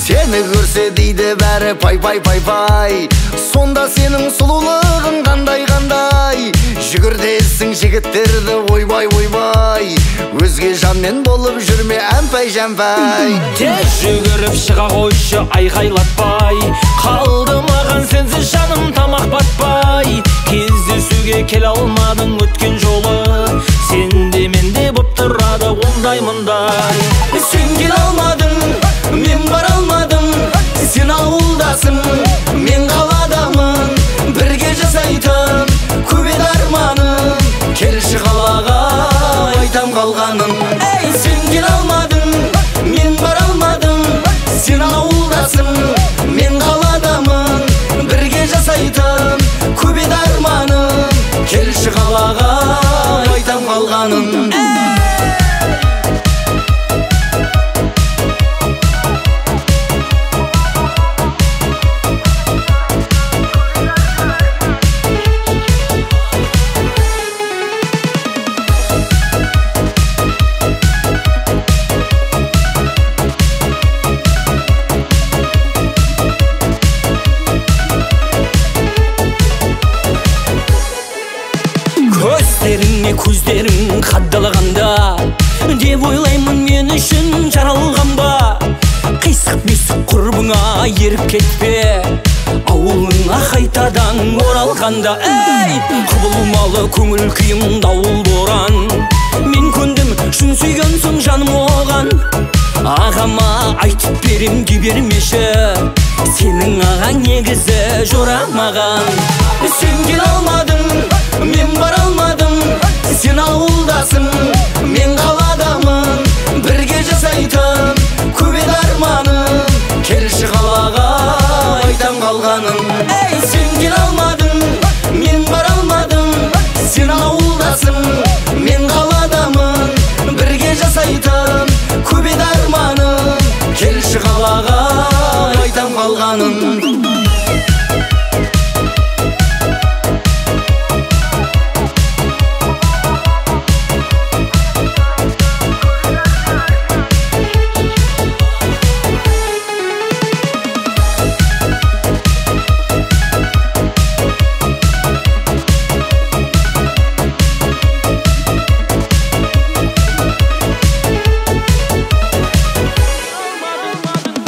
Seni görse deydi bәрі пай пай пай пай. Сонда сенің сұлулығың қандай қандай. Жүгіртесің жігіттерді ойбай ойбай. Өзге жанмен болып жүрме әмпай жәмпай. Тез жүгіріп шыға қойшы айқайлатпай. Қалды маған сенсіз жаным тамақ батпай. Кездесуге келе алмадың өткен жолы. Сенде менде боп тұрады ондай мұндай. Сен келе алмадың, мен бара алмадым. Сен ауылдасың, мен қаладамын. Бірге жасайтын көп еді арманым. Келші қалаға айтам қалғаным. Сен келе алмадың, мен бара алмадым. Сен ауылдасың, мен қаладамын. Бірге жасайтын көп еді арманым. Келші қалаға айтам қалғаным. Көздеріңе көздерің қадалғанда деп ойлаймын мен үшін жаралған ба. Қисық-бисық құрбыңа еріп кетпе, ауылыңа қайтадан оралғанда. Құбылмалы көңіл күйім дауыл боран. Мен көндім шын сүйген соң жаным оған. Ағама айтып берем дей бермеші, сенің ағаң негізі жорамаған. Сен келе алмадың, мен бара алмадым. Сен ауылдасың, мен қаладамын. Бірге жасайтын көп еді арманым. Келші қалаға айтам қалғаным. Сен келе алмадың, мен бара алмадым. Сен ауылдасың, мен қаладамын. Бірге жасайтын көп еді арманым. Келші қалаға айтам қалғаным.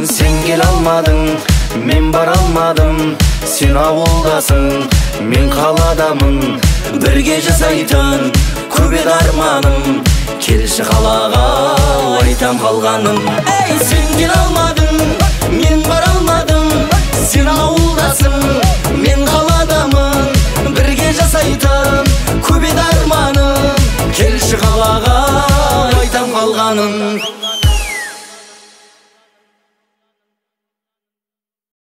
Сен келе алмадың, мен бара алмадым. Сен ауылдасың, мен қаладамын. Бірге жасайтын көп еді арманым. Келші қалаға айтам қалғаным. Сен келе алмадың.